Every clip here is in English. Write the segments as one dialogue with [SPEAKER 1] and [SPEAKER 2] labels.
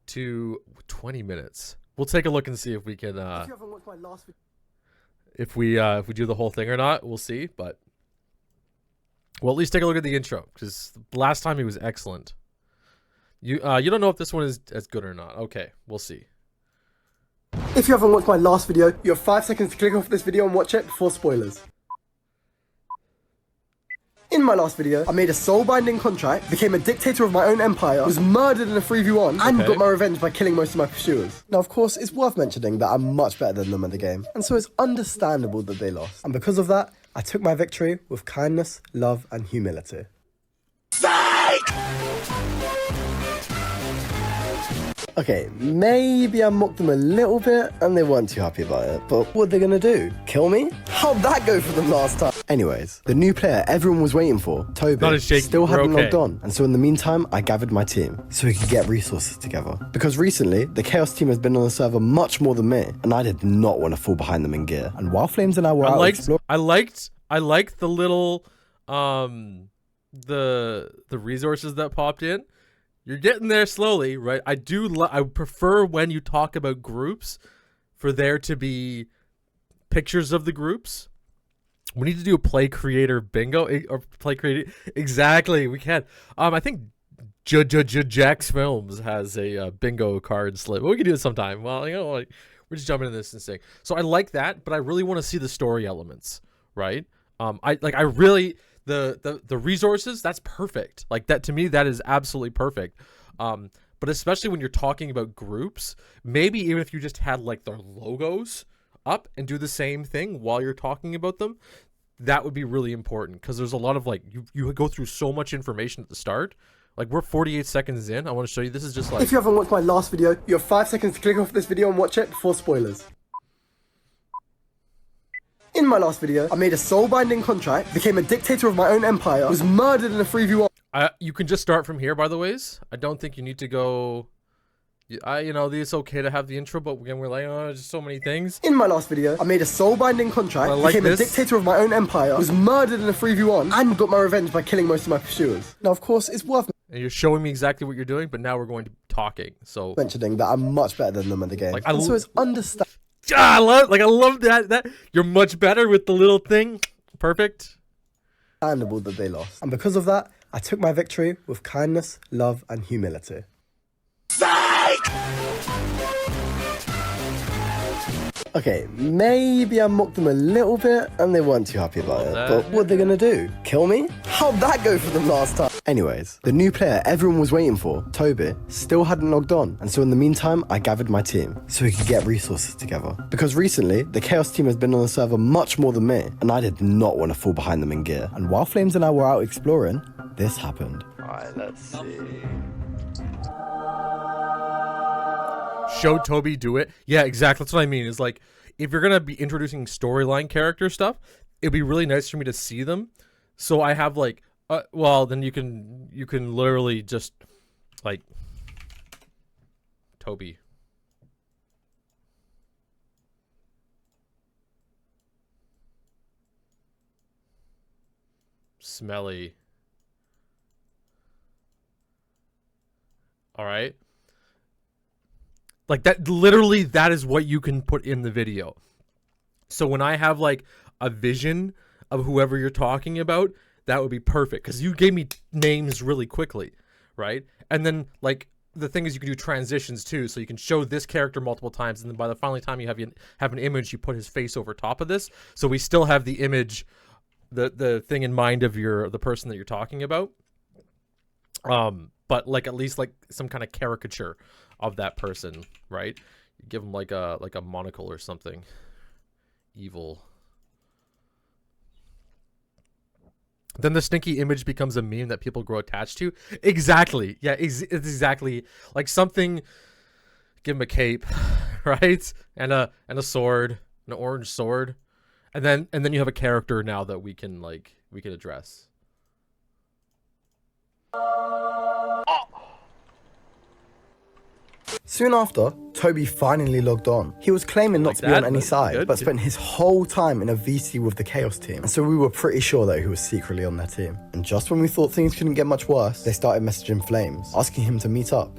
[SPEAKER 1] to 20 minutes. We'll take a look and see if we can if we do the whole thing or not. We'll see, but we'll at least take a look at the intro, because last time it was excellent. You don't know if this one is as good or not. Okay, we'll see.
[SPEAKER 2] If you haven't watched my last video, you have 5 seconds to click off this video and watch it before spoilers. In my last video, I made a soul-binding contract, became a dictator of my own empire, was murdered in a 3v1, and got my revenge by killing most of my pursuers. Now, of course, it's worth mentioning that I'm much better than them at the game, and so it's understandable that they lost. And because of that, I took my victory with kindness, love, and humility. Okay, maybe I mocked them a little bit and they weren't too happy about it, but what are they gonna do? Kill me? How'd that go for them last time? Anyways, the new player everyone was waiting for, Toby, still hadn't logged on, and so in the meantime, I gathered my team so we could get resources together. Because recently, the Chaos team has been on the server much more than me, and I did not want to fall behind them in gear. And while Flames and I were
[SPEAKER 1] I liked the little the resources that popped in. You're getting there slowly, right? I prefer when you talk about groups for there to be pictures of the groups. We need to do a play creator bingo or play creator. Exactly, we can. I think Jack's Films has a bingo card slip. We can do it sometime. Well, you know, like, we're just jumping into this and saying. So I like that, but I really want to see the story elements, right? I really. The resources, that's perfect. Like, that to me, that is absolutely perfect. But especially when you're talking about groups, maybe even if you just had like their logos up and do the same thing while you're talking about them, that would be really important, because there's a lot of like you go through so much information at the start. Like, we're 48 seconds in. I want to show you. This is just like,
[SPEAKER 2] if you haven't watched my last video, you have 5 seconds to click off this video and watch it before spoilers. In my last video, I made a soul-binding contract, became a dictator of my own empire, was murdered in a 3v1.
[SPEAKER 1] You can just start from here, by the ways. I don't think you need to go. You know, it's okay to have the intro, but again, we're like, oh, there's just so many things.
[SPEAKER 2] In my last video, I made a soul-binding contract, became a dictator of my own empire, was murdered in a 3v1, and got my revenge by killing most of my pursuers. Now, of course, it's worth
[SPEAKER 1] and you're showing me exactly what you're doing, but now we're going to talking. So
[SPEAKER 2] mentioning that I'm much better than them at the game, and so it's understandable.
[SPEAKER 1] I love that you're much better with the little thing. Perfect.
[SPEAKER 2] Understandable that they lost, and because of that, I took my victory with kindness, love, and humility. Okay, maybe I mocked them a little bit and they weren't too happy about it, but what are they gonna do? Kill me? How'd that go for them last time? Anyways, the new player everyone was waiting for, Toby, still hadn't logged on, and so in the meantime, I gathered my team so we could get resources together. Because recently, the Chaos team has been on the server much more than me, and I did not want to fall behind them in gear. And while Flames and I were out exploring, this happened. Alright, let's see.
[SPEAKER 1] Show Toby do it. Yeah, exactly. That's what I mean. Is like, if you're gonna be introducing storyline character stuff, it'd be really nice for me to see them. So I have like, well, then you can literally just like Toby. Smelly. All right. Like, that, literally, that is what you can put in the video. So when I have like a vision of whoever you're talking about, that would be perfect, because you gave me names really quickly, right? And then like the thing is, you can do transitions too, so you can show this character multiple times, and then by the final time you have an image, you put his face over top of this, so we still have the image, the thing in mind of the person that you're talking about. But like at least like some kind of caricature of that person, right? You give them like a monocle or something. Evil. Then the stinky image becomes a meme that people grow attached to. Exactly. Yeah, it's exactly like something. Give him a cape, right? And a sword, an orange sword, and then you have a character now that we can address.
[SPEAKER 2] Soon after, Toby finally logged on. He was claiming not to be on any side, but spent his whole time in a VC with the Chaos team, and so we were pretty sure that he was secretly on their team. And just when we thought things couldn't get much worse, they started messaging Flames, asking him to meet up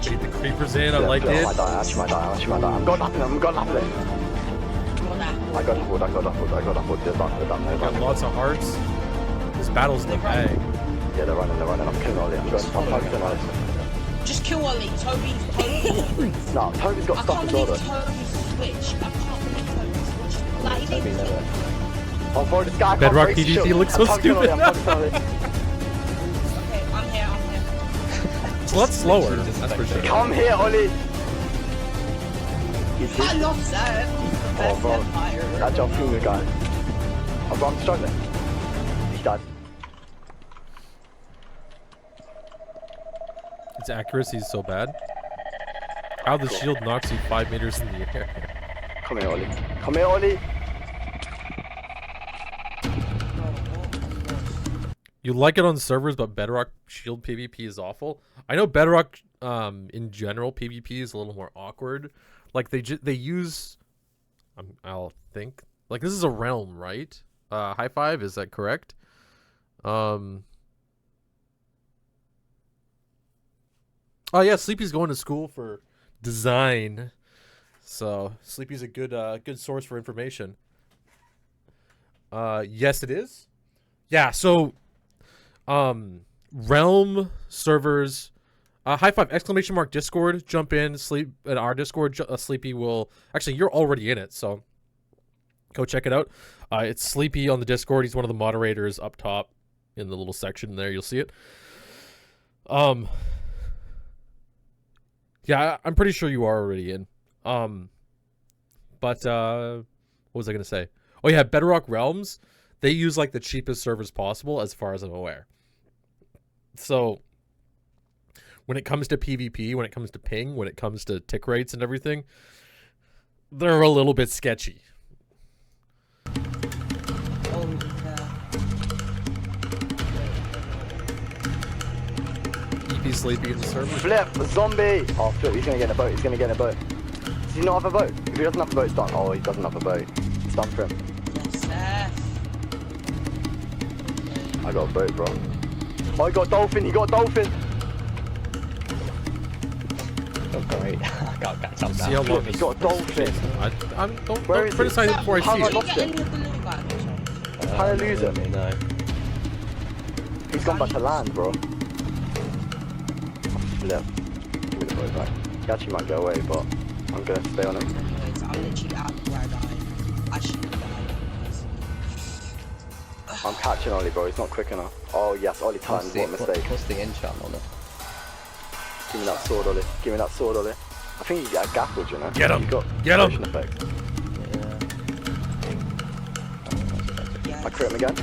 [SPEAKER 1] Beat the creepers in, I like
[SPEAKER 2] I
[SPEAKER 1] it.
[SPEAKER 2] might die, actually might die. I'm going lapping him,
[SPEAKER 3] Come on now.
[SPEAKER 2] I got food. They're done.
[SPEAKER 1] Got lots of hearts. This battle's the bag.
[SPEAKER 2] Yeah, they're running. I'm killing Ollie. I'm focusing on it.
[SPEAKER 3] Just kill Ollie. Toby.
[SPEAKER 2] No, Toby's got
[SPEAKER 3] I
[SPEAKER 2] stuff
[SPEAKER 3] can't
[SPEAKER 2] as well
[SPEAKER 3] believe
[SPEAKER 2] though.
[SPEAKER 3] Toby switched. I can't believe Toby switched. Like, he
[SPEAKER 4] Toby
[SPEAKER 3] didn't
[SPEAKER 4] never.
[SPEAKER 2] Oh, bro, this guy
[SPEAKER 1] Bedrock
[SPEAKER 2] can't break
[SPEAKER 1] PvP
[SPEAKER 2] shit.
[SPEAKER 1] looks so
[SPEAKER 2] I'm focusing on
[SPEAKER 1] stupid.
[SPEAKER 2] it, I'm focusing on it.
[SPEAKER 3] Okay, I'm here.
[SPEAKER 1] It's a lot slower, that's for sure.
[SPEAKER 2] Come here, Ollie.
[SPEAKER 3] I love that.
[SPEAKER 2] Oh, bro.
[SPEAKER 3] Empire.
[SPEAKER 2] That jump through the guy. Oh, bro, I'm struggling. He's dead.
[SPEAKER 1] Its accuracy is so bad. How the shield knocks you 5 meters in the air.
[SPEAKER 2] Come here, Ollie. Come here, Ollie.
[SPEAKER 1] You like it on servers, but Bedrock Shield PvP is awful. I know Bedrock, in general, PvP is a little more awkward. Like they use, I'll think like this is a realm, right? High Five, is that correct? Oh yeah, Sleepy's going to school for design, so Sleepy's a good good source for information. Yes, it is. Yeah, so realm servers, high five exclamation mark Discord, jump in, sleep at our Discord. Sleepy will actually, you're already in it, so go check it out. It's Sleepy on the Discord. He's one of the moderators up top in the little section there. You'll see it. Yeah, I'm pretty sure you are already in. But what was I gonna say? Oh yeah, Bedrock Realms. They use like the cheapest servers possible, as far as I'm aware. So when it comes to PvP, when it comes to ping, when it comes to tick rates and everything, they're a little bit sketchy. EP Sleepy in the server.
[SPEAKER 2] Flip, zombie! Oh, flip, he's gonna get in a boat, Does he not have a boat? If he doesn't have a boat, it's done. Oh, he doesn't have a boat. It's done for him.
[SPEAKER 3] Yes,
[SPEAKER 2] I got a boat, bro. Oh, he got dolphin,
[SPEAKER 4] Oh, great. I can't catch up now.
[SPEAKER 1] See how long
[SPEAKER 2] he
[SPEAKER 1] this
[SPEAKER 2] got a dolphin.
[SPEAKER 1] don't
[SPEAKER 2] Where is
[SPEAKER 1] criticize
[SPEAKER 2] he?
[SPEAKER 1] it before I
[SPEAKER 2] How
[SPEAKER 1] see
[SPEAKER 2] much
[SPEAKER 1] it.
[SPEAKER 2] lost
[SPEAKER 3] Get
[SPEAKER 2] him?
[SPEAKER 3] any of the little guys.
[SPEAKER 2] How did I lose him?
[SPEAKER 4] No.
[SPEAKER 2] He's gone back to land, bro. Oh, flip. Give me the boat back. He actually might go away, but I'm gonna stay on him.
[SPEAKER 3] Anyways, I'm literally out where I died. I shouldn't have died.
[SPEAKER 2] I'm catching Ollie, bro. He's not quick enough. Oh, yes, Ollie timed. What a mistake.
[SPEAKER 4] What's the enchant on it?
[SPEAKER 2] Give me that sword, Ollie. I think you get a gaffled, you know?
[SPEAKER 1] Get him.
[SPEAKER 2] He's got
[SPEAKER 1] Get him.
[SPEAKER 2] potion effect.
[SPEAKER 3] Yes.
[SPEAKER 2] I crit him again.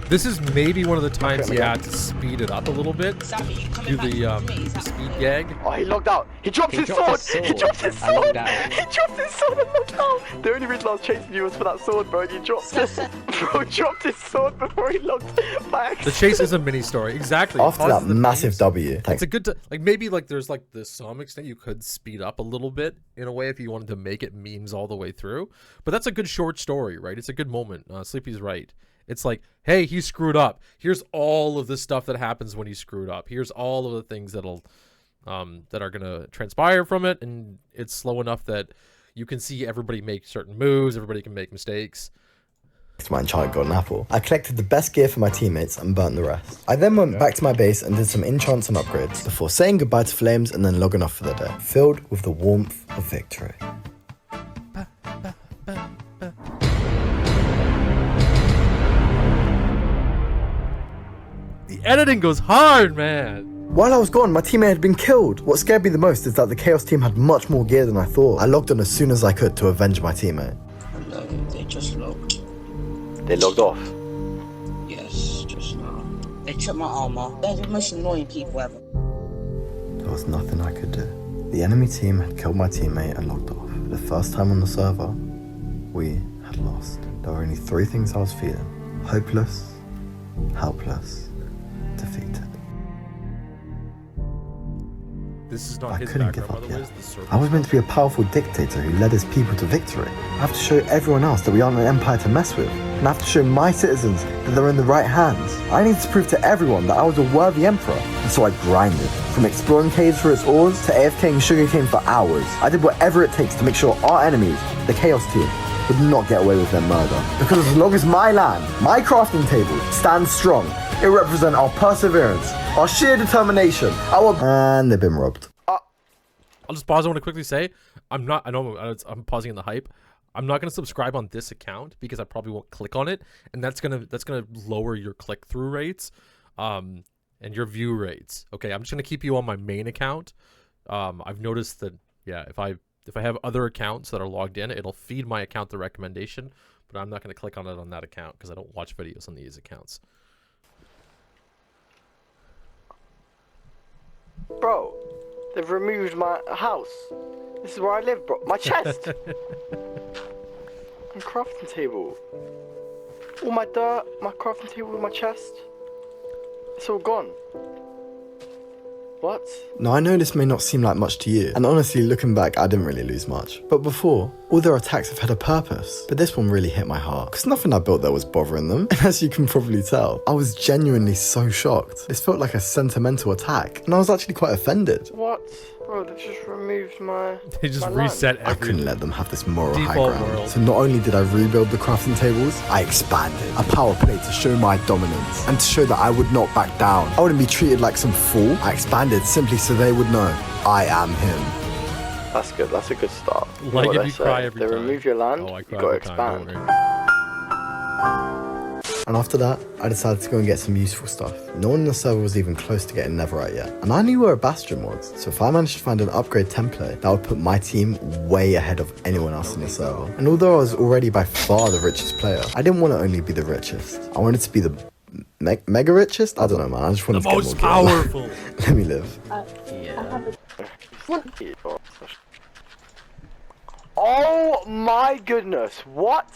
[SPEAKER 1] This is maybe one of the times you had to speed it up a little bit.
[SPEAKER 3] Sammy, you coming
[SPEAKER 1] Do
[SPEAKER 3] back
[SPEAKER 1] the
[SPEAKER 3] to me? Is that
[SPEAKER 1] speed gag.
[SPEAKER 2] Oh, he logged out. He dropped his sword. He dropped his
[SPEAKER 4] and logged
[SPEAKER 2] sword.
[SPEAKER 4] out.
[SPEAKER 2] He dropped his sword and logged out. The only reason I was chasing you was for that sword, bro. You dropped it. Bro dropped his sword before he logged back.
[SPEAKER 1] The chase is a mini story. Exactly.
[SPEAKER 2] After
[SPEAKER 1] Pauses
[SPEAKER 2] that
[SPEAKER 1] the
[SPEAKER 2] massive
[SPEAKER 1] memes.
[SPEAKER 2] W.
[SPEAKER 1] It's a good like maybe like there's like to some extent you could speed up a little bit in a way if you wanted to make it memes all the way through. But that's a good short story, right? It's a good moment. Sleepy's right. It's like, hey, he screwed up. Here's all of the stuff that happens when he screwed up. Here's all of the things that'll that are gonna transpire from it, and it's slow enough that you can see everybody make certain moves, everybody can make mistakes.
[SPEAKER 2] My enchanted golden apple. I collected the best gear for my teammates and burnt the rest. I then went back to my base and did some enchants and upgrades before saying goodbye to flames and then logging off for the day, filled with the warmth of victory.
[SPEAKER 1] The editing goes hard, man.
[SPEAKER 2] While I was gone, my teammate had been killed. What scared me the most is that the Chaos team had much more gear than I thought. I logged on as soon as I could to avenge my teammate.
[SPEAKER 3] No, they just logged.
[SPEAKER 2] They logged off.
[SPEAKER 3] Yes, just now. They took my armor. They're the most annoying people ever.
[SPEAKER 2] There was nothing I could do. The enemy team had killed my teammate and logged off. For the first time on the server, we had lost. There were only 3 things I was feeling: hopeless, helpless, defeated.
[SPEAKER 1] This is not
[SPEAKER 2] I
[SPEAKER 1] his
[SPEAKER 2] couldn't
[SPEAKER 1] background,
[SPEAKER 2] give
[SPEAKER 1] by
[SPEAKER 2] up
[SPEAKER 1] the way.
[SPEAKER 2] yet.
[SPEAKER 1] It's the server.
[SPEAKER 2] I was meant to be a powerful dictator who led his people to victory. I have to show everyone else that we aren't an empire to mess with. and I have to show my citizens that they're in the right hands. I need to prove to everyone that I was a worthy emperor, and so I grinded. From exploring caves for its ores to AFKing sugarcane for hours, I did whatever it takes to make sure our enemies, the Chaos Team, would not get away with their murder. Because as long as my land, my crafting table, stands strong, it represents our perseverance, our sheer determination, And they've been robbed.
[SPEAKER 1] I'll just pause. I want to quickly say, I'm pausing in the hype. I'm not going to subscribe on this account because I probably won't click on it, and that's gonna lower your click-through rates, and your view rates. Okay, I'm just gonna keep you on my main account. I've noticed that, yeah, if I have other accounts that are logged in, it'll feed my account the recommendation, but I'm not going to click on it on that account because I don't watch videos on these accounts.
[SPEAKER 2] Bro, they've removed my house. This is where I live, bro. My chest. My crafting table. All my dirt, my crafting table, my chest. It's all gone. What? Now I know this may not seem like much to you, and honestly looking back I didn't really lose much. But before, all their attacks have had a purpose. But this one really hit my heart, because nothing I built there was bothering them. And as you can probably tell, I was genuinely so shocked. This felt like a sentimental attack, and I was actually quite offended. What? Bro, they just removed my...
[SPEAKER 1] They just reset everything.
[SPEAKER 2] I couldn't let them have this moral high
[SPEAKER 1] Default
[SPEAKER 2] ground.
[SPEAKER 1] world.
[SPEAKER 2] So not only did I rebuild the crafting tables, I expanded. A power play to show my dominance, and to show that I would not back down. I wouldn't be treated like some fool. I expanded simply so they would know I am him. That's good. That's a good start.
[SPEAKER 1] Like if you cry every time.
[SPEAKER 2] They remove your land,
[SPEAKER 1] Oh, I
[SPEAKER 2] you
[SPEAKER 1] cry
[SPEAKER 2] gotta
[SPEAKER 1] every time,
[SPEAKER 2] expand.
[SPEAKER 1] don't worry.
[SPEAKER 2] And after that, I decided to go and get some useful stuff. No one in the server was even close to getting netherite yet. And I knew where a bastion was, so if I managed to find an upgrade template, that would put my team way ahead of anyone else in the server. And although I was already by far the richest player, I didn't want to only be the richest. I wanted to be the mega richest? I don't know, man. I just wanted to get more
[SPEAKER 1] Most
[SPEAKER 2] gear.
[SPEAKER 1] powerful.
[SPEAKER 2] Let me live. Oh my goodness, what?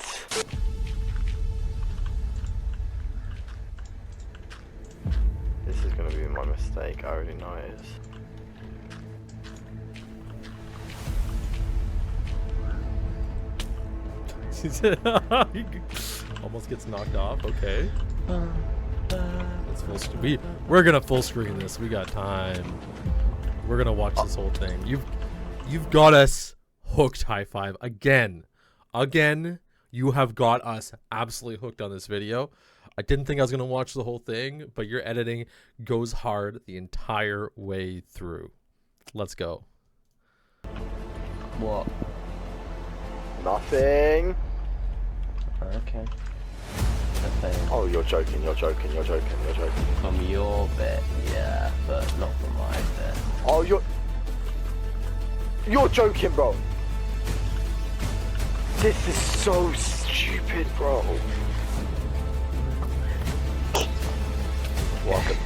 [SPEAKER 2] This is gonna be my mistake, I already know it is.
[SPEAKER 1] Almost gets knocked off. Okay. Let's full screen. We're gonna full screen this. We got time. We're gonna watch this whole thing. You've got us hooked. High five again. You have got us absolutely hooked on this video. I didn't think I was gonna watch the whole thing, but your editing goes hard the entire way through. Let's go.
[SPEAKER 4] What?
[SPEAKER 2] Nothing.
[SPEAKER 4] Okay.
[SPEAKER 2] Oh, you're joking.
[SPEAKER 4] From your bit, yeah, but not from my bit.
[SPEAKER 2] Oh, you're joking, bro. This is so stupid, bro. Welcome.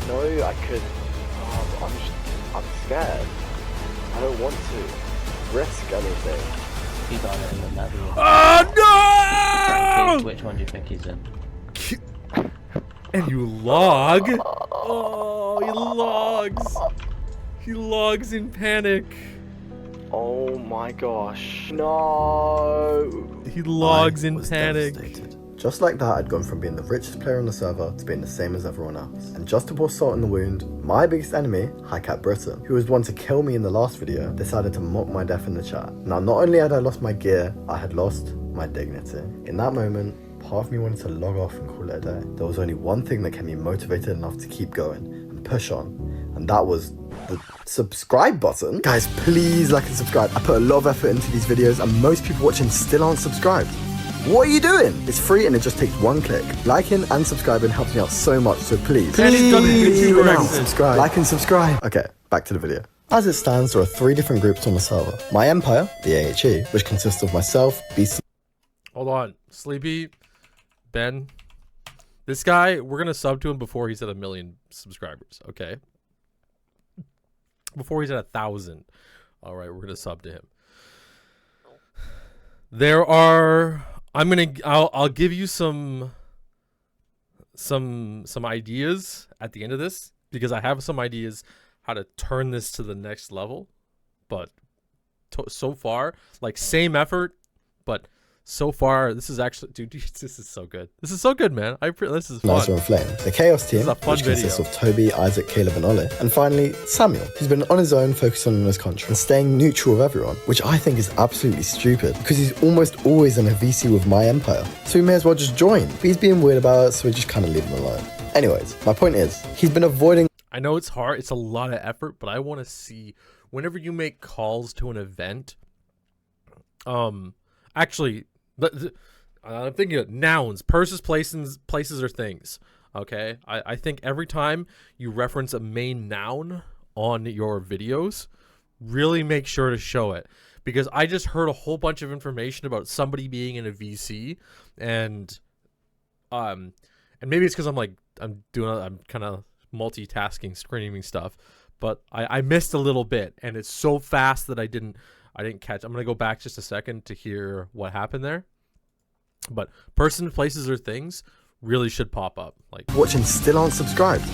[SPEAKER 2] No, I could. Oh, I'm scared. I don't want to risk anything.
[SPEAKER 4] He got it in the level.
[SPEAKER 1] Oh no!
[SPEAKER 4] Which one do you think he's in?
[SPEAKER 1] And you log. Oh, he logs. He logs in panic.
[SPEAKER 2] Oh my gosh. No.
[SPEAKER 1] He logs in panic.
[SPEAKER 2] Devastated. Just like that, I'd gone from being the richest player on the server to being the same as everyone else. And just to pour salt in the wound, my biggest enemy, High Cat Britain, who was one to kill me in the last video, decided to mock my death in the chat. Now, not only had I lost my gear, I had lost my dignity. In that moment, part of me wanted to log off and call it a day. There was only one thing that kept me motivated enough to keep going and push on, and that was the subscribe button. Guys, please like and subscribe. I put a lot of effort into these videos, and most people watching still aren't subscribed. What are you doing? It's free and it just takes one click. Liking and subscribing helps me out so much, so please subscribe. Like and subscribe. Okay, back to the video. As it stands, there are 3 different groups on the server. My empire, the AHE, which consists of myself, Beast.
[SPEAKER 1] Hold on, Sleepy, Ben. This guy, we're gonna sub to him before he's at 1 million subscribers. Okay. Before he's at 1,000. All right, we're gonna sub to him. There are. I'll give you some ideas at the end of this, because I have some ideas how to turn this to the next level. But so far, like, same effort, but so far, this is actually, dude, this is so good. This is so good, man. This is fun.
[SPEAKER 2] Nicer and Flame, the Chaos team, which consists of Toby, Isaac, Caleb, and Ollie, and finally Samuel, who's been on his own, focusing on his contract and staying neutral with everyone, which I think is absolutely stupid because he's almost always in a VC with my empire, so he may as well just join. But he's being weird about it, so we just kind of leave him alone. Anyways, my point is, he's been avoiding.
[SPEAKER 1] I know it's hard. It's a lot of effort, but I want to see whenever you make calls to an event. Actually, I'm thinking of nouns, persons, places, or things. Okay, I think every time you reference a main noun on your videos, really make sure to show it, because I just heard a whole bunch of information about somebody being in a VC, and maybe it's because I'm kind of multitasking, screaming stuff, but I missed a little bit, and it's so fast that I didn't catch. I'm gonna go back just a second to hear what happened there. But person, places, or things really should pop up. Like,
[SPEAKER 2] watching still aren't subscribed.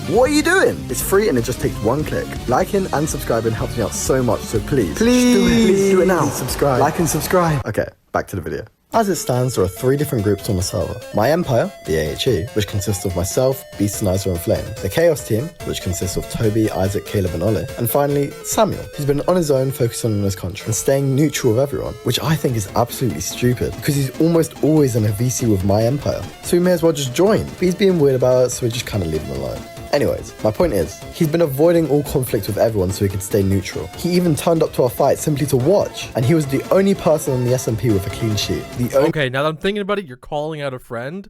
[SPEAKER 2] What are you doing? It's free and it just takes one click. Liking and subscribing helps me out so much, so please do it now. Subscribe. Like and subscribe. Okay, back to the video. As it stands, there are 3 different groups on the server. My Empire, the AHE, which consists of myself, Beastinizer, and Flame. The Chaos team, which consists of Toby, Isaac, Caleb, and Ollie. And finally, Samuel, who's been on his own, focusing on his contract and staying neutral with everyone, which I think is absolutely stupid because he's almost always in a VC with my Empire, so he may as well just join. But he's being weird about it, so we just kind of leave him alone. Anyways, my point is, he's been avoiding all conflict with everyone so he could stay neutral. He even turned up to our fight simply to watch, and he was the only person on the SMP with a clean sheet.
[SPEAKER 1] Okay, now that I'm thinking about it, you're calling out a friend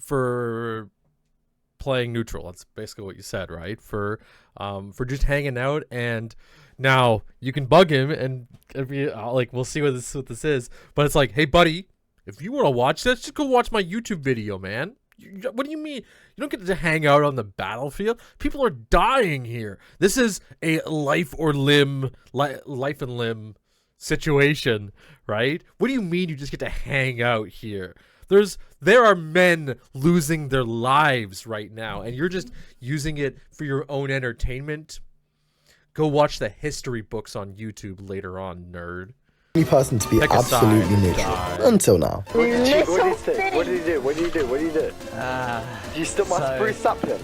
[SPEAKER 1] for playing neutral. That's basically what you said, right? For just hanging out, and now you can bug him, and like, we'll see what this is. But it's like, hey, buddy, if you want to watch this, just go watch my YouTube video, man. What do you mean? You don't get to hang out on the battlefield. People are dying here. This is a life and limb situation, right? What do you mean you just get to hang out here? There are men losing their lives right now, and you're just using it for your own entertainment. Go watch the history books on YouTube later on, nerd.
[SPEAKER 2] Only person to be absolutely neutral until now.
[SPEAKER 5] What did you do? What did you do? You still my spruce sapling?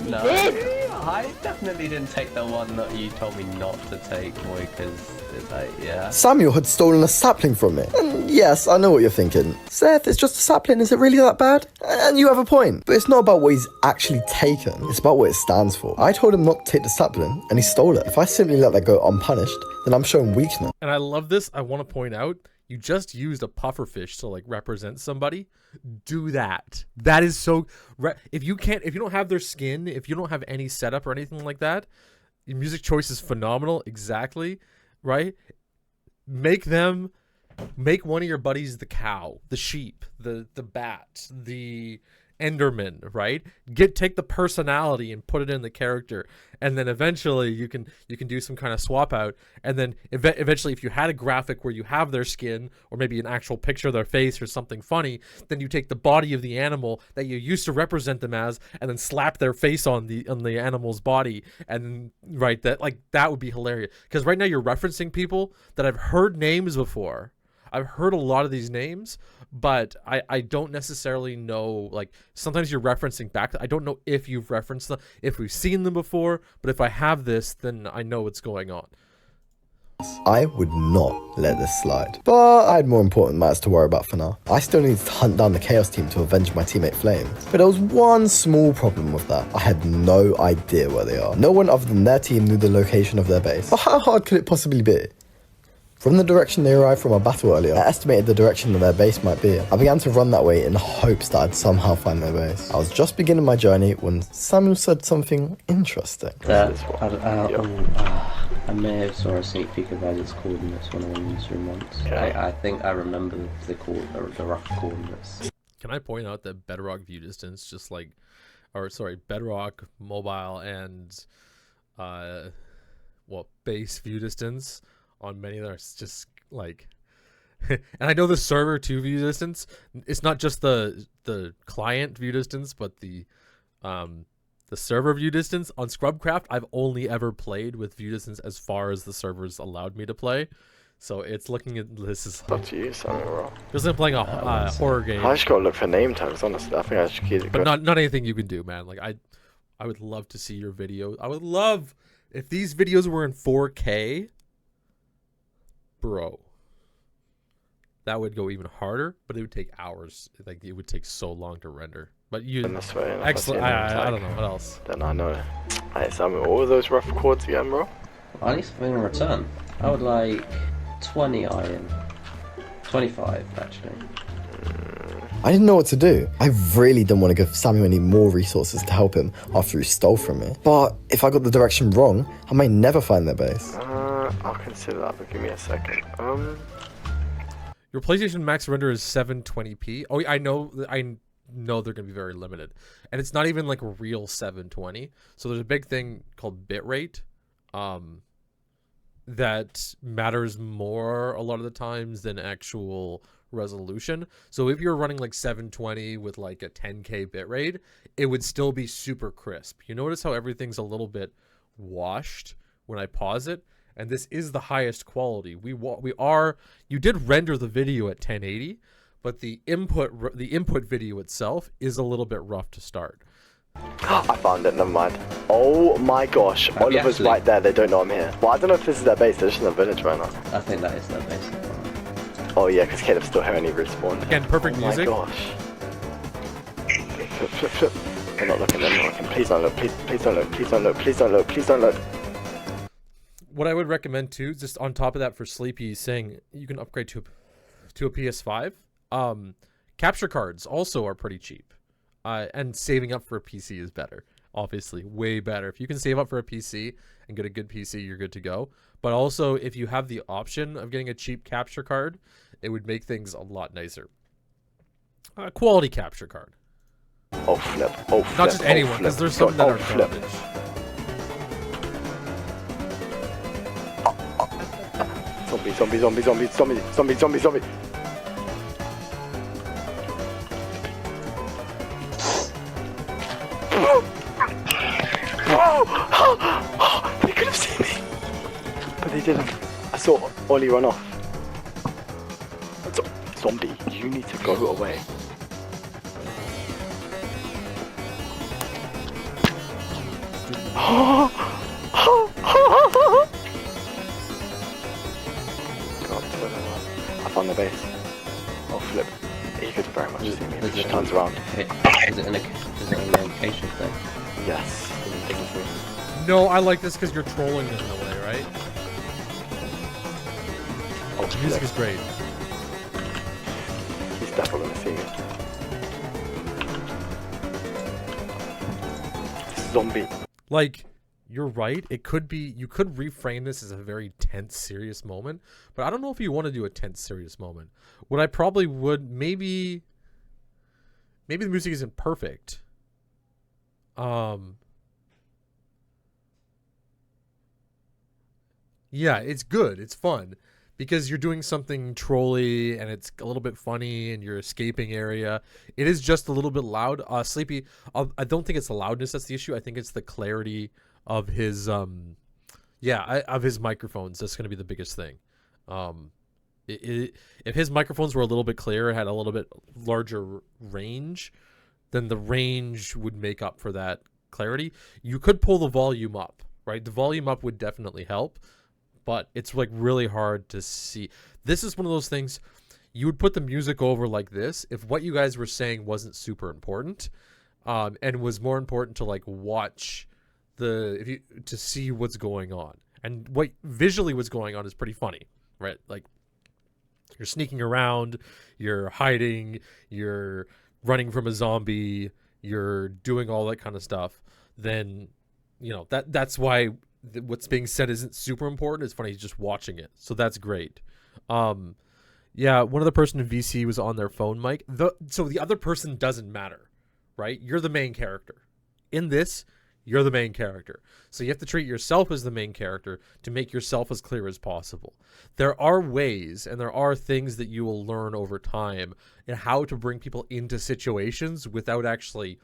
[SPEAKER 4] No, I definitely didn't take the one that you told me not to take, boy, because yeah.
[SPEAKER 2] Samuel had stolen a sapling from me. And yes, I know what you're thinking. Seth, it's just a sapling, is it really that bad? And you have a point. But it's not about what he's actually taken, it's about what it stands for. I told him not to take the sapling, and he stole it. If I simply let that go unpunished, then I'm showing weakness.
[SPEAKER 1] And I love this. I want to point out, you just used a pufferfish to like represent somebody. Do that. That is so. If you don't have their skin, if you don't have any setup or anything like that, your music choice is phenomenal. Exactly, right? Make one of your buddies the cow, the sheep, the bat, the Enderman, right? Take the personality and put it in the character, and then eventually you can do some kind of swap out, and then eventually if you had a graphic where you have their skin or maybe an actual picture of their face or something funny, then you take the body of the animal that you used to represent them as and then slap their face on the animal's body, and right, that would be hilarious, because right now you're referencing people that I've heard names before. I've heard a lot of these names, but I don't necessarily know, like, sometimes you're referencing back. I don't know if you've referenced them, if we've seen them before, but if I have this, then I know what's going on.
[SPEAKER 2] I would not let this slide, but I had more important matters to worry about for now. I still needed to hunt down the Chaos team to avenge my teammate Flame, but there was one small problem with that. I had no idea where they are. No one other than their team knew the location of their base. But how hard could it possibly be? From the direction they arrived from our battle earlier, I estimated the direction that their base might be. I began to run that way in hopes that I'd somehow find their base. I was just beginning my journey when Samuel said something interesting.
[SPEAKER 4] I may have saw a sneak peek of Isaac's coordinates when I went into room once. I think I remember the rough coordinates.
[SPEAKER 1] Can I point out that Bedrock view distance, Bedrock mobile and base view distance on many that are just like, and I know the server to view distance, it's not just the client view distance, but the server view distance on Scrubcraft. I've only ever played with view distance as far as the servers allowed me to play. So it's looking at this is
[SPEAKER 5] up to you, something wrong.
[SPEAKER 1] Because I'm playing a horror game.
[SPEAKER 5] I just gotta look for name tags, honestly. I think I should keep it.
[SPEAKER 1] But not anything you can do, man. Like I would love to see your video. I would love if these videos were in 4K, bro. That would go even harder, but it would take hours. Like it would take so long to render. But you, excellent. I don't know what else.
[SPEAKER 5] Then I know. Alright, so what were those rough chords again, bro?
[SPEAKER 4] I need something in return. I would like 20 iron. 25, actually.
[SPEAKER 2] I didn't know what to do. I really didn't want to give Samuel any more resources to help him after he stole from me. But if I got the direction wrong, I might never find their base.
[SPEAKER 5] I'll consider that, but give me a second.
[SPEAKER 1] Your PlayStation Max render is 720p. Oh, I know they're gonna be very limited, and it's not even like a real 720. So there's a big thing called bitrate, that matters more a lot of the times than actual resolution. So if you're running like 720 with like a 10K bitrate, it would still be super crisp. You notice how everything's a little bit washed when I pause it, and this is the highest quality. You did render the video at 1080, but the input video itself is a little bit rough to start.
[SPEAKER 5] I found it, never mind. Oh my gosh, Oliver's right there, they don't know I'm here. Well, I don't know if this is their base, they're just in the village right now.
[SPEAKER 4] I think that is their base.
[SPEAKER 5] Oh yeah, because Caleb's still here and he respawned.
[SPEAKER 1] Again, perfect music.
[SPEAKER 5] Oh my gosh. Flip. They're not looking, they're not looking. Please don't look, please don't look, please don't look, please don't look, please don't look.
[SPEAKER 1] What I would recommend too, just on top of that for Sleepy saying you can upgrade to a PS5. Capture cards also are pretty cheap. And saving up for a PC is better. Obviously, way better. If you can save up for a PC and get a good PC, you're good to go. But also, if you have the option of getting a cheap capture card, it would make things a lot nicer. Quality capture card.
[SPEAKER 5] Oh flip, oh flip.
[SPEAKER 1] Not just anyone, because there's some that are
[SPEAKER 5] flip.
[SPEAKER 1] garbage.
[SPEAKER 5] Zombie. They could have seen me, but they didn't. I saw Ollie run off. Zombie, you need to go away. God, I found the base. Oh flip. He could very much see me if he turns around.
[SPEAKER 4] Is it an location thing?
[SPEAKER 5] Yes.
[SPEAKER 1] No, I like this because you're trolling them in a way, right?
[SPEAKER 5] Oh,
[SPEAKER 1] the music is great.
[SPEAKER 5] He's definitely gonna see me. Zombie.
[SPEAKER 1] Like, you're right. It could be, you could reframe this as a very tense, serious moment, but I don't know if you want to do a tense, serious moment. What I probably would, maybe the music isn't perfect. Yeah, it's good. It's fun because you're doing something trolly and it's a little bit funny and you're escaping area. It is just a little bit loud. Sleepy, I don't think it's the loudness that's the issue. I think it's the clarity of his of his microphones. That's going to be the biggest thing. If his microphones were a little bit clearer, had a little bit larger range, then the range would make up for that clarity. You could pull the volume up, right? The volume up would definitely help, but it's like really hard to see. This is one of those things you would put the music over like this if what you guys were saying wasn't super important, and was more important to like watch to see what's going on. And what visually what's going on is pretty funny, right? Like you're sneaking around, you're hiding, you're running from a zombie, you're doing all that kind of stuff. Then, you know, that's why what's being said isn't super important. It's funny, he's just watching it. So that's great. Yeah, one other person in VC was on their phone mic. So the other person doesn't matter, right? You're the main character. In this, you're the main character. So you have to treat yourself as the main character to make yourself as clear as possible. There are ways and there are things that you will learn over time in how to bring people into situations without actually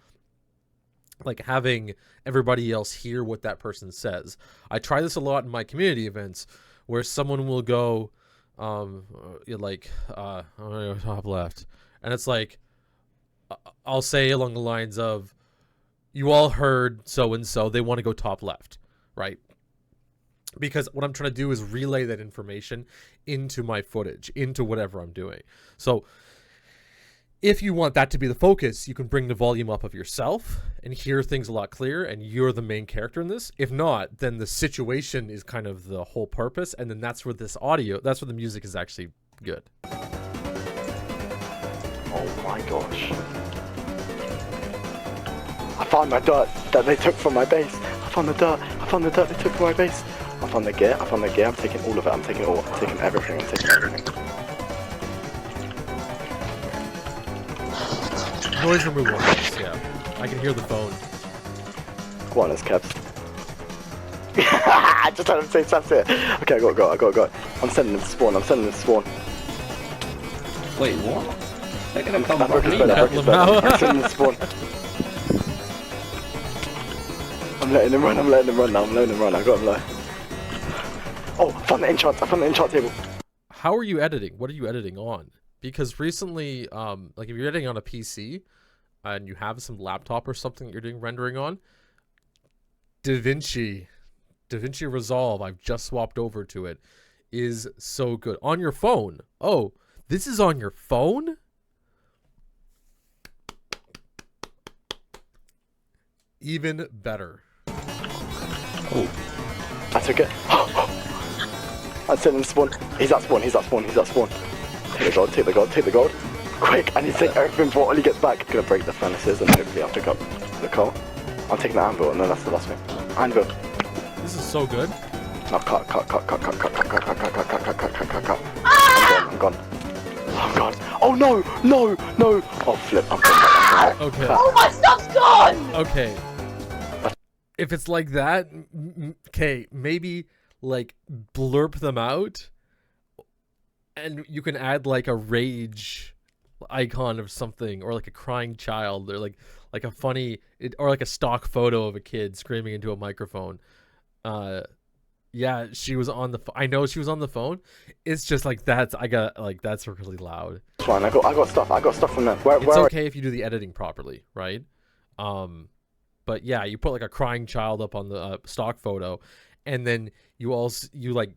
[SPEAKER 1] like having everybody else hear what that person says. I try this a lot in my community events where someone will go, I'm gonna go top left. And it's like, I'll say along the lines of, you all heard so-and-so, they want to go top left, right? Because what I'm trying to do is relay that information into my footage, into whatever I'm doing. So if you want that to be the focus, you can bring the volume up of yourself and hear things a lot clearer, and you're the main character in this. If not, then the situation is kind of the whole purpose, and then that's where this audio, that's where the music is actually good.
[SPEAKER 5] Oh my gosh. I found my dirt that they took from my base. I found the dirt they took from my base. I found the gear, I'm taking all of it, I'm taking everything,
[SPEAKER 1] Noise removal, yeah. I can hear the phone.
[SPEAKER 5] Go on, it's Kevs. I just had him say stuff here. Okay, I got it. I'm sending them to spawn,
[SPEAKER 4] Wait, what? They're gonna come
[SPEAKER 5] I broke his bed, I'm sending them to spawn. I'm letting him run now, I got him low. Oh, I found the enchant table.
[SPEAKER 1] How are you editing? What are you editing on? Because recently, like if you're editing on a PC and you have some laptop or something that you're doing rendering on, DaVinci Resolve, I've just swapped over to it, is so good. On your phone. Oh, this is on your phone? Even better.
[SPEAKER 5] Oh, I took it. I sent him spawn. He's at spawn. Take the gold. Quick, I need to take everything before Ollie gets back. I'm gonna break the furnaces and hopefully I'll pick up the coal. I'm taking the anvil and then that's the last thing. Anvil.
[SPEAKER 1] This is so good.
[SPEAKER 5] No, cut. I'm gone. Oh no. Oh flip, I'm gone.
[SPEAKER 1] Okay.
[SPEAKER 3] Oh, my stuff's gone!
[SPEAKER 1] Okay. If it's like that, okay, maybe like blurb them out and you can add like a rage icon of something, or like a crying child, or like a funny, or like a stock photo of a kid screaming into a microphone. Yeah, she was on the I know she was on the phone. It's just like that's really loud.
[SPEAKER 5] It's fine. I got stuff from them.
[SPEAKER 1] It's okay if you do the editing properly, right? But yeah, you put like a crying child up on the stock photo, and then you like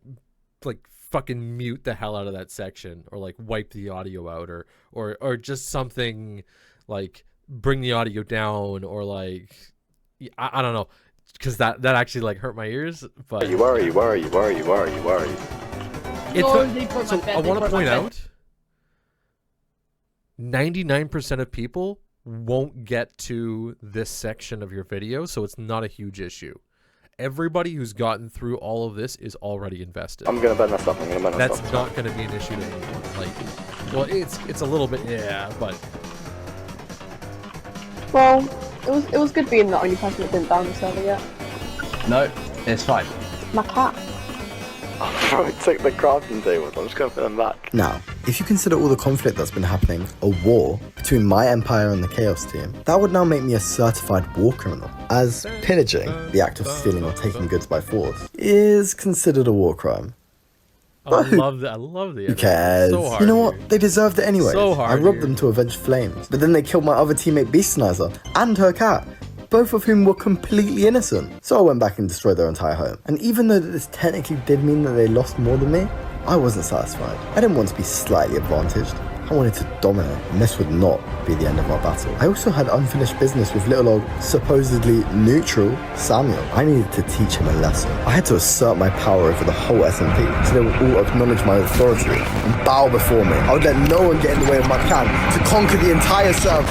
[SPEAKER 1] fucking mute the hell out of that section, or like wipe the audio out, or just something like bring the audio down, or like I don't know, because that actually like hurt my ears. But
[SPEAKER 5] You worry.
[SPEAKER 1] So I want to point out, 99% of people won't get to this section of your video, so it's not a huge issue. Everybody who's gotten through all of this is already invested.
[SPEAKER 5] I'm gonna burn that stuff.
[SPEAKER 1] That's not gonna be an issue to anyone. Like, well, it's a little bit, yeah, but
[SPEAKER 6] well, it was good being the only person that didn't down the server yet.
[SPEAKER 4] No, it's fine.
[SPEAKER 6] My cat.
[SPEAKER 5] Bro, take the crafting tables. I'm just gonna put them back.
[SPEAKER 2] Now, if you consider all the conflict that's been happening a war between my empire and the Chaos team, that would now make me a certified war criminal, as pillaging, the act of stealing or taking goods by force, is considered a war crime.
[SPEAKER 1] I love the
[SPEAKER 2] Who cares?
[SPEAKER 1] So hard
[SPEAKER 2] you know
[SPEAKER 1] here.
[SPEAKER 2] what? They deserved it anyway.
[SPEAKER 1] So hard
[SPEAKER 2] I robbed
[SPEAKER 1] here.
[SPEAKER 2] them to avenge flames, but then they killed my other teammate Beastnizer and her cat, both of whom were completely innocent. So I went back and destroyed their entire home. And even though this technically did mean that they lost more than me, I wasn't satisfied. I didn't want to be slightly advantaged. I wanted to dominate, and this would not be the end of our battle. I also had unfinished business with little old, supposedly neutral, Samuel. I needed to teach him a lesson. I had to assert my power over the whole SMP, so they would all acknowledge my authority and bow before me. I would let no one get in the way of my plan to conquer the entire server.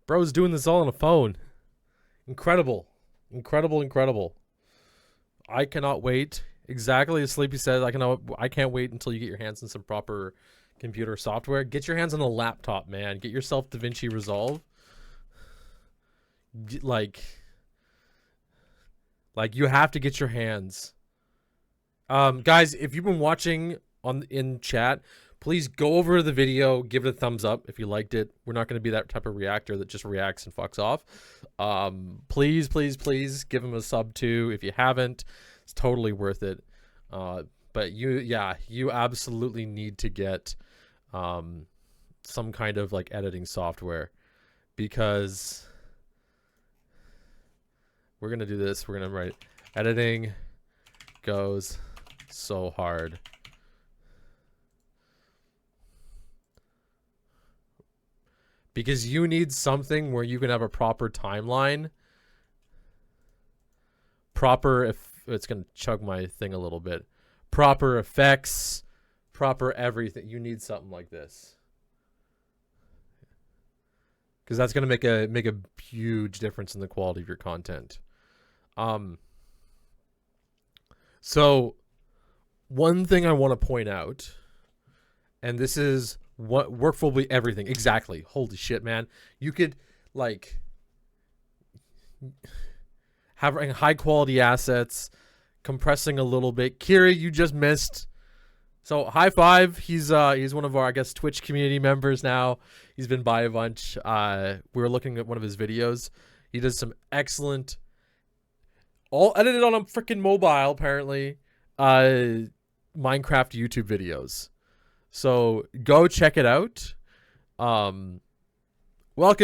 [SPEAKER 1] Bro's doing this all on a phone. Incredible. I cannot wait Exactly as Sleepy said, I can't wait until you get your hands on some proper computer software. Get your hands on a laptop, man. Get yourself DaVinci Resolve. Like you have to get your hands. Guys, if you've been watching in chat, please go over the video, give it a thumbs up if you liked it. We're not going to be that type of reactor that just reacts and fucks off. Please, please, please give him a sub too. If you haven't, it's totally worth it. But you absolutely need to get some kind of like editing software, because we're going to do this. We're going to write editing goes so hard. Because you need something where you can have a proper timeline. It's going to chug my thing a little bit. Proper effects, proper everything. You need something like this. Because that's going to make a huge difference in the quality of your content. So one thing I want to point out, and this is what workfully everything. Exactly. Holy shit, man. You could like having high quality assets, compressing a little bit. Kiri, you just missed. So high five. He's one of our, I guess, Twitch community members now. He's been by a bunch. We were looking at one of his videos. He does some excellent, all edited on a freaking mobile, apparently, Minecraft YouTube videos. So go check it out. Welcome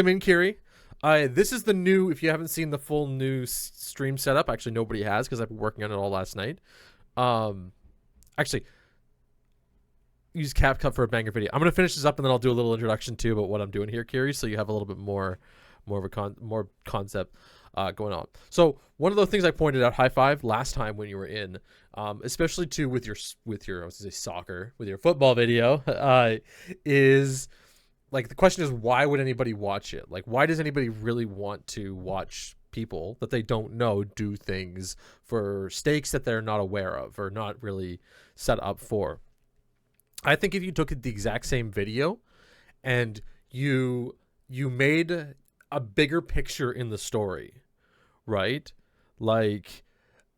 [SPEAKER 1] in, Kiri. This is the new, if you haven't seen the full new stream setup, actually nobody has because I've been working on it all last night. Actually, use CapCut for a banger video. I'm going to finish this up and then I'll do a little introduction too about what I'm doing here, Kiri, so you have a little bit more of a more concept going on. So one of the things I pointed out, high five, last time when you were in, especially too with your I was gonna say soccer, with your football video, is like the question is, why would anybody watch it? Like, why does anybody really want to watch people that they don't know do things for stakes that they're not aware of or not really set up for? I think if you took the exact same video and you made a bigger picture in the story, right? Like,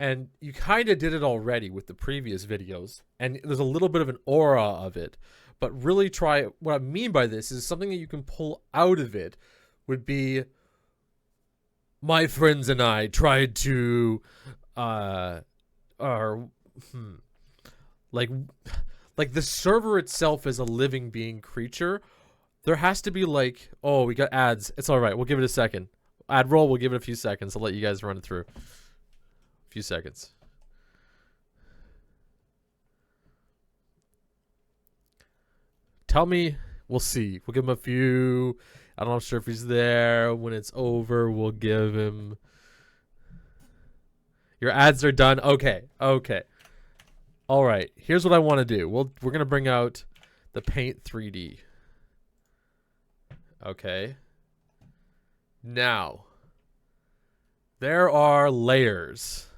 [SPEAKER 1] and you kind of did it already with the previous videos, and there's a little bit of an aura of it, but really try, what I mean by this is something that you can pull out of it would be, my friends and I tried to, like the server itself is a living being creature. There has to be like, oh, we got ads. It's all right. We'll give it a second. Ad roll. We'll give it a few seconds. I'll let you guys run it through. A few seconds. Tell me. We'll see. We'll give him a few. I'm not sure if he's there. When it's over, we'll give him. Your ads are done. Okay. Okay. All right. Here's what I want to do. We're gonna bring out the Paint 3D. Okay. Now, there are layers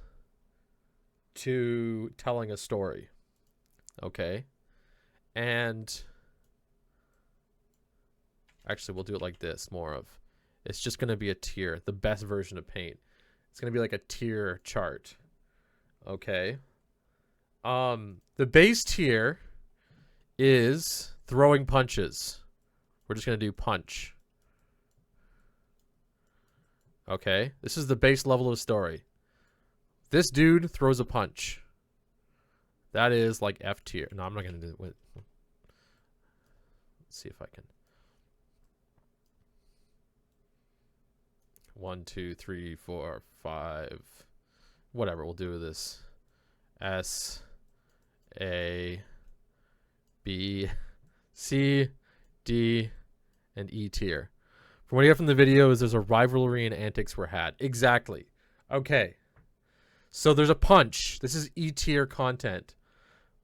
[SPEAKER 1] to telling a story. Okay. And actually, we'll do it like this, more of. It's just going to be a tier, the best version of Paint. It's going to be like a tier chart. Okay. The base tier is throwing punches. We're just going to do punch. Okay. This is the base level of the story. This dude throws a punch. That is like F tier. No, I'm not going to do it. Let's see if I can. 1, 2, 3, 4, 5. Whatever. We'll do this. S, A, B, C, D, and E tier. From what I get from the video is there's a rivalry and antics were had. Exactly. Okay. So there's a punch. This is E tier content.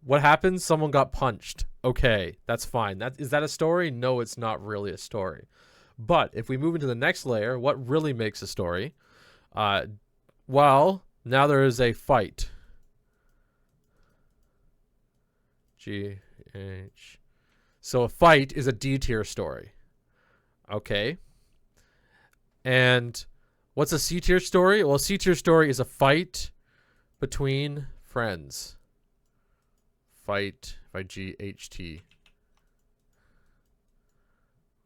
[SPEAKER 1] What happens? Someone got punched. Okay, that's fine. Is that a story? No, it's not really a story. But if we move into the next layer, what really makes a story? Well, now there is a fight. H1GH. So a fight is a D tier story. Okay. And what's a C tier story? Well, a C tier story is a fight between friends. Fight by GHT.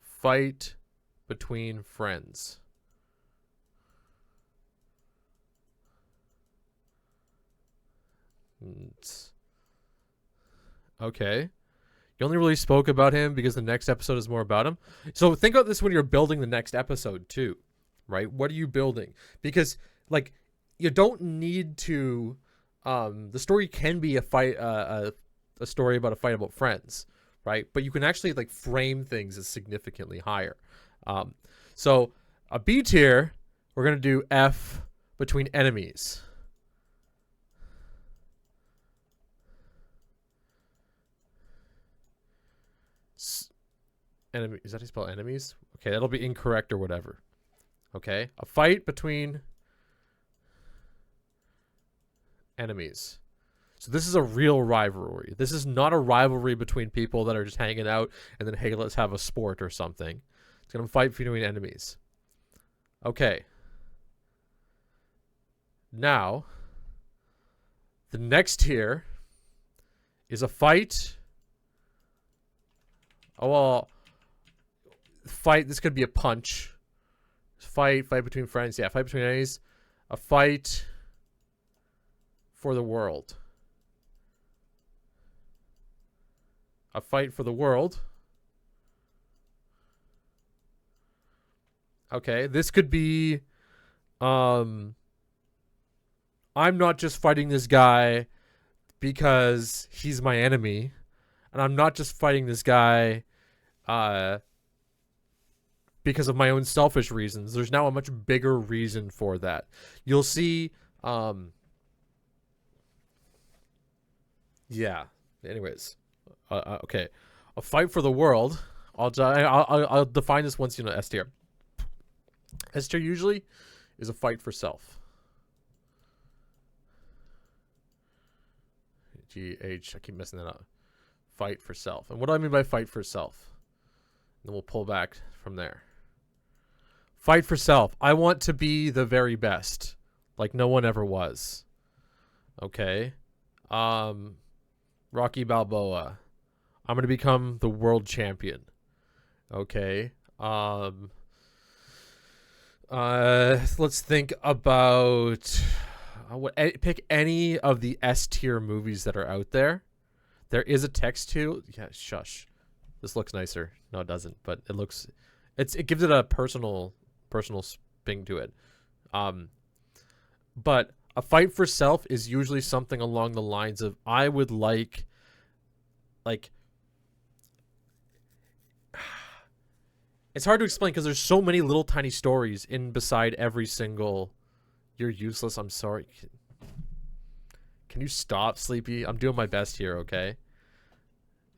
[SPEAKER 1] Fight between friends. Okay. You only really spoke about him because the next episode is more about him. So think about this when you're building the next episode too, right? What are you building? Because like you don't need to. The story can be a fight, a story about a fight about friends, right? But you can actually like frame things as significantly higher. So a B tier, we're gonna do F between enemies. Enemy, is that how you spell enemies? Okay, that'll be incorrect or whatever. Okay, a fight between enemies. So this is a real rivalry. This is not a rivalry between people that are just hanging out and then, hey, let's have a sport or something. It's gonna fight between enemies. Okay. Now, the next tier is a fight. Oh, well, fight. This could be a punch. Fight between friends. Yeah, fight between enemies. A fight for the world. A fight for the world. Okay, this could be I'm not just fighting this guy because he's my enemy, and I'm not just fighting this guy because of my own selfish reasons. There's now a much bigger reason for that. You'll see yeah. Anyways, okay, a fight for the world. I'll define this once you know S tier. S tier usually is a fight for self. GH, I keep messing that up. Fight for self. And what do I mean by fight for self? And then we'll pull back from there. Fight for self. I want to be the very best, like no one ever was. Okay. Rocky Balboa. I'm going to become the world champion. Okay. Let's think about pick any of the S tier movies that are out there. There is a text to. Yeah, shush. This looks nicer. No, it doesn't. But it looks. It gives it a personal spin to it. But a fight for self is usually something along the lines of I would like. It's hard to explain because there's so many little tiny stories in beside every single. You're useless. I'm sorry. Can you stop, Sleepy? I'm doing my best here, okay?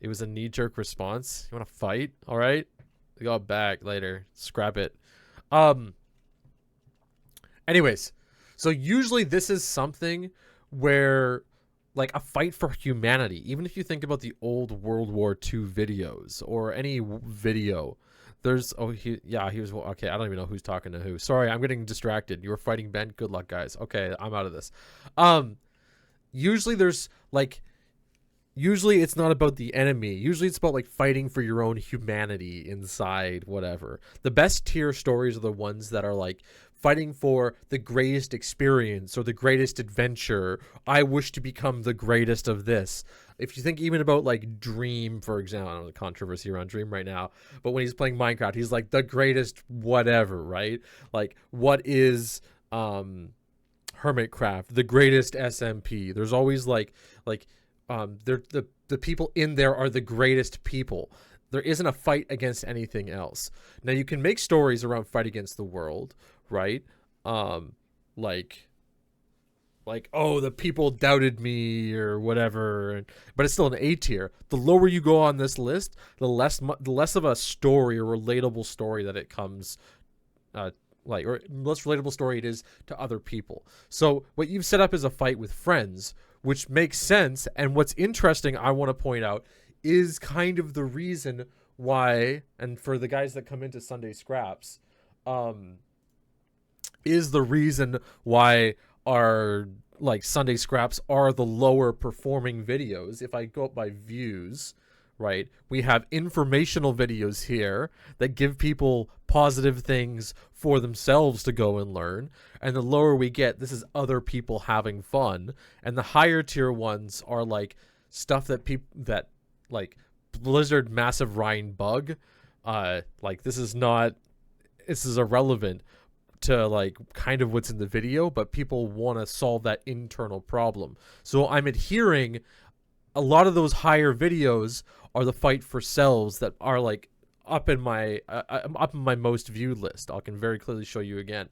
[SPEAKER 1] It was a knee-jerk response. You want to fight? All right. We got back later. Scrap it. Anyways, so usually this is something where, like, a fight for humanity. Even if you think about the old World War II videos or any video. There's he was okay. I don't even know who's talking to who. Sorry, I'm getting distracted. You were fighting Ben. Good luck, guys. Okay, I'm out of this. Usually it's not about the enemy. Usually it's about like fighting for your own humanity inside whatever. The best tier stories are the ones that are like fighting for the greatest experience or the greatest adventure. I wish to become the greatest of this. If you think even about like Dream, for example, I don't know the controversy around Dream right now, but when he's playing Minecraft, he's like the greatest whatever, right? Like what is Hermitcraft, the greatest SMP? There's always like the people in there are the greatest people. There isn't a fight against anything else. Now you can make stories around fight against the world, right? Like, oh, the people doubted me or whatever, but it's still an A tier. The lower you go on this list, the less of a story or relatable story that it comes, or less relatable story it is to other people. So what you've set up is a fight with friends, which makes sense. And what's interesting, I want to point out, is kind of the reason why, and for the guys that come into Sunday Scraps, is the reason why our like Sunday Scraps are the lower performing videos. If I go up by views, right, we have informational videos here that give people positive things for themselves to go and learn, and the lower we get, this is other people having fun, and the higher tier ones are like stuff that people that like Blizzard massive Rhine bug, like this is irrelevant to like kind of what's in the video, but people want to solve that internal problem. So I'm adhering. A lot of those higher videos are the fight for selves that are like up in my most viewed list. I can very clearly show you again,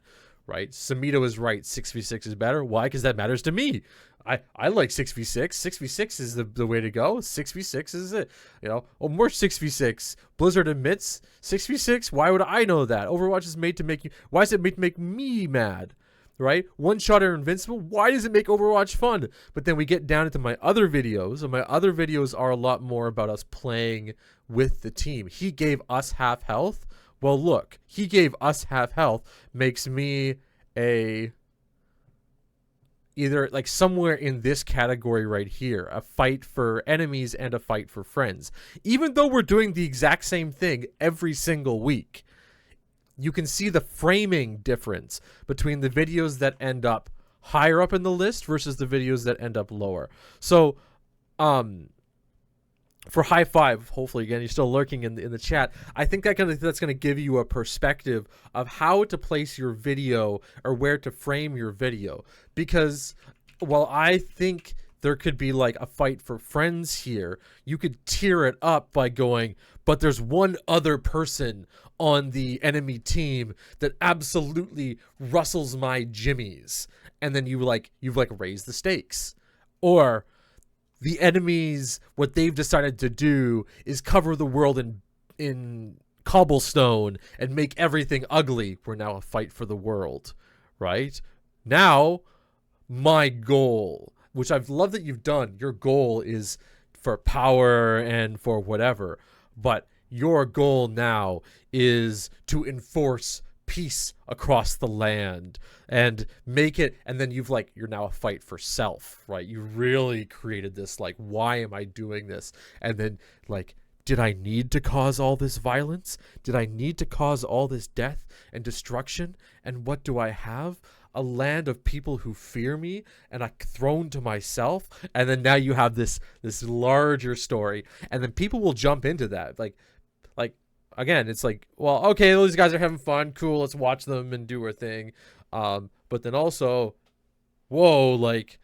[SPEAKER 1] right? Samito is right. 6v6 is better. Why? Because that matters to me. I like 6v6. 6v6 is the way to go. 6v6 is it. You know, oh, more 6v6. Blizzard admits 6v6. Why would I know that? Overwatch is made to make you. Why is it made to make me mad? Right? One shot or invincible. Why does it make Overwatch fun? But then we get down into my other videos, and my other videos are a lot more about us playing with the team. He gave us half health. Well, look, he gave us half health makes me a either like somewhere in this category right here, a fight for enemies and a fight for friends. Even though we're doing the exact same thing every single week, you can see the framing difference between the videos that end up higher up in the list versus the videos that end up lower. So, for high five, hopefully again you're still lurking in the chat. I think that's gonna give you a perspective of how to place your video or where to frame your video. Because while I think there could be like a fight for friends here, you could tier it up by going, but there's one other person on the enemy team that absolutely rustles my jimmies, and then you've raised the stakes. Or the enemies, what they've decided to do is cover the world in cobblestone and make everything ugly. We're now a fight for the world, right? Now, my goal, which I've loved that you've done, your goal is for power and for whatever, but your goal now is to enforce peace across the land and make it, and then you're now a fight for self, right? You really created this, like, why am I doing this? And then, like, did I need to cause all this violence? Did I need to cause all this death and destruction? And what do I have? A land of people who fear me and a throne to myself. And then now you have this larger story, and then people will jump into that. Like again, it's like, well, okay, those guys are having fun, cool, let's watch them and do our thing. But then also, whoa, like,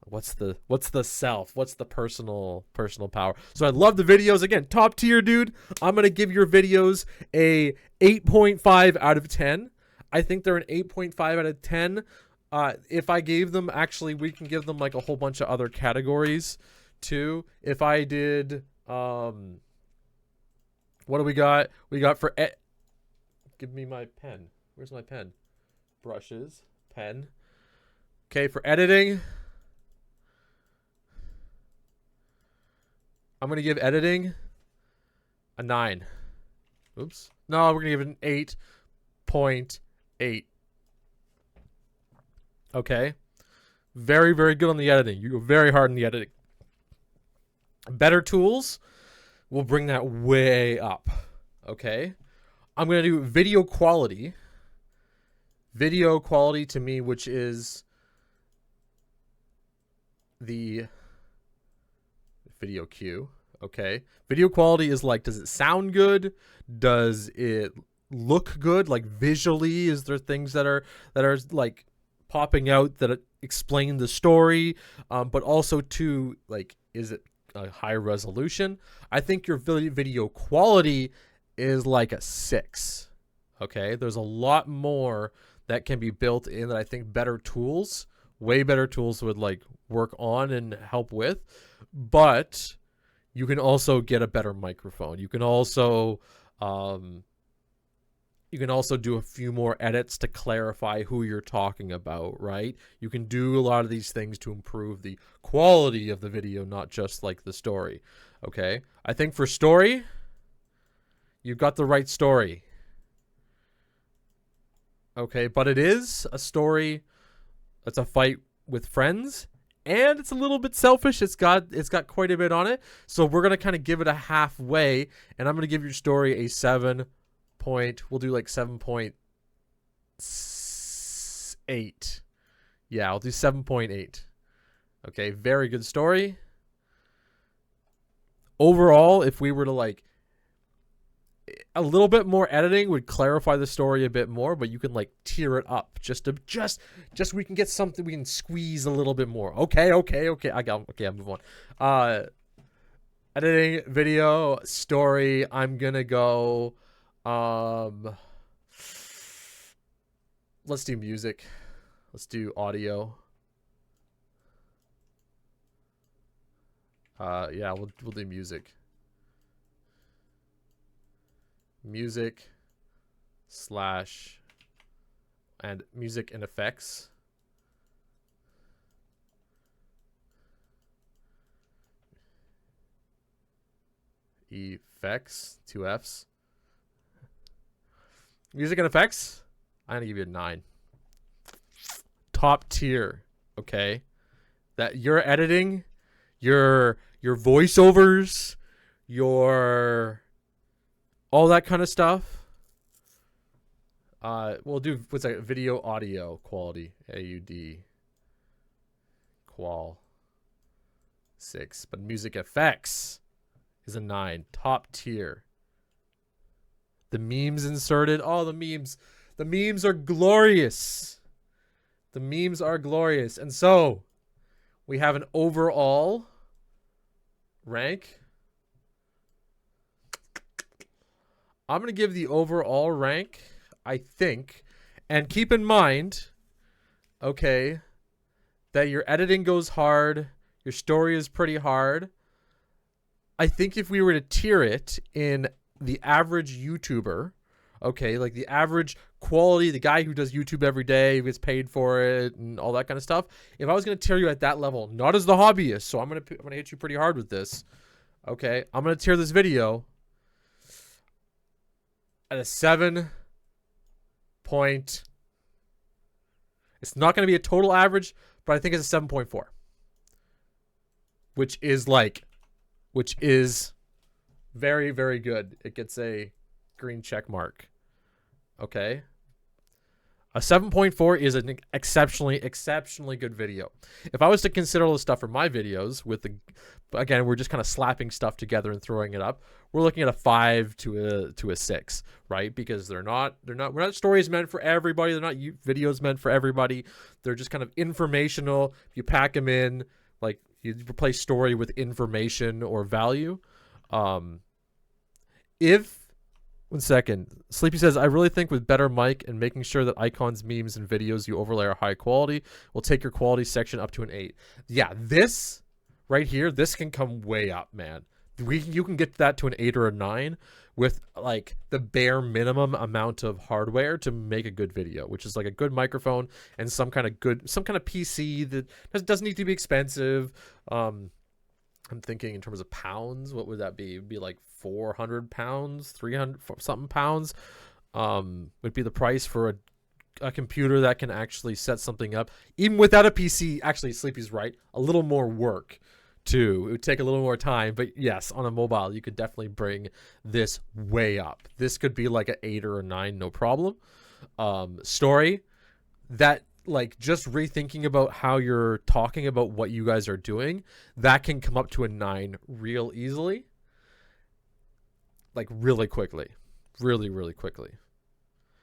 [SPEAKER 1] what's the self? What's the personal power? So I love the videos. Again, top tier, dude. I'm gonna give your videos a 8.5 out of 10. I think they're an 8.5 out of 10. If I gave them, actually, we can give them like a whole bunch of other categories too. If I did, what do we got? We got for give me my pen. Where's my pen? Brushes, pen. Okay, for editing, I'm gonna give editing a 9. Oops. No, we're gonna give it an 8.8. Okay. Very, very good on the editing. You go very hard on the editing. Better tools will bring that way up. Okay. I'm going to do video quality. Video quality to me, which is the video queue. Okay. Video quality is like, does it sound good? Does it look good? Like visually, is there things that are like popping out that explain the story? But also too, like, is it a high resolution? I think your video quality is like a 6. Okay, there's a lot more that can be built in that I think better tools, way better tools would like work on and help with. But you can also get a better microphone. You can also You can also do a few more edits to clarify who you're talking about, right? You can do a lot of these things to improve the quality of the video, not just like the story. Okay? I think for story, you've got the right story. Okay, but it is a story that's a fight with friends, and it's a little bit selfish. It's got quite a bit on it. So we're gonna kind of give it a halfway, and I'm gonna give your story a 7. We'll do like 7.8. Yeah, I'll do 7.8. Okay, very good story. Overall, if we were to like a little bit more editing would clarify the story a bit more, but you can like tier it up just we can get something, we can squeeze a little bit more. Okay. I'll move on. Editing, video, story, I'm gonna go let's do music. Let's do audio. Yeah, we'll do music. Music / and music and effects. Effects, 2 Fs. Music and effects, I'm gonna give you a 9. Top tier, okay? That your editing, your voiceovers, your all that kind of stuff. We'll do what's that? Video audio quality, AUD qual 6, but music effects is a 9. Top tier. The memes inserted. Oh, the memes are glorious. The memes are glorious. And so we have an overall rank. I'm going to give the overall rank, I think, and keep in mind, okay, that your editing goes hard, your story is pretty hard. I think if we were to tier it in the average YouTuber, okay, like the average quality, the guy who does YouTube every day, who gets paid for it and all that kind of stuff, if I was going to tier you at that level, not as the hobbyist, so I'm going to hit you pretty hard with this, okay, I'm going to tier this video at a 7 point. It's not going to be a total average, but I think it's a 7.4, which is very, very good. It gets a green check mark. Okay. A 7.4 is an exceptionally good video. If I was to consider all the stuff for my videos with the, again, we're just kind of slapping stuff together and throwing it up. We're looking at a 5 to a 6, right? Because we're not stories meant for everybody. They're not videos meant for everybody. They're just kind of informational. You pack them in, like you replace story with information or value. One second. Sleepy says, I really think with better mic and making sure that icons, memes, and videos you overlay are high quality will take your quality section up to an 8. Yeah, this right here, this can come way up, man. You can get that to an 8 or a 9 with like the bare minimum amount of hardware to make a good video, which is like a good microphone and some kind of PC that doesn't need to be expensive. I'm thinking in terms of pounds, what would that be? It'd be like 400 pounds, 300 something pounds. Would be the price for a computer that can actually set something up. Even without a PC, actually, Sleepy's right, a little more work too. It would take a little more time, but yes, on a mobile, you could definitely bring this way up. This could be like an 8 or a 9, no problem. Story, that like just rethinking about how you're talking about what you guys are doing, that can come up to a 9 real easily. Like really quickly. Really, really quickly.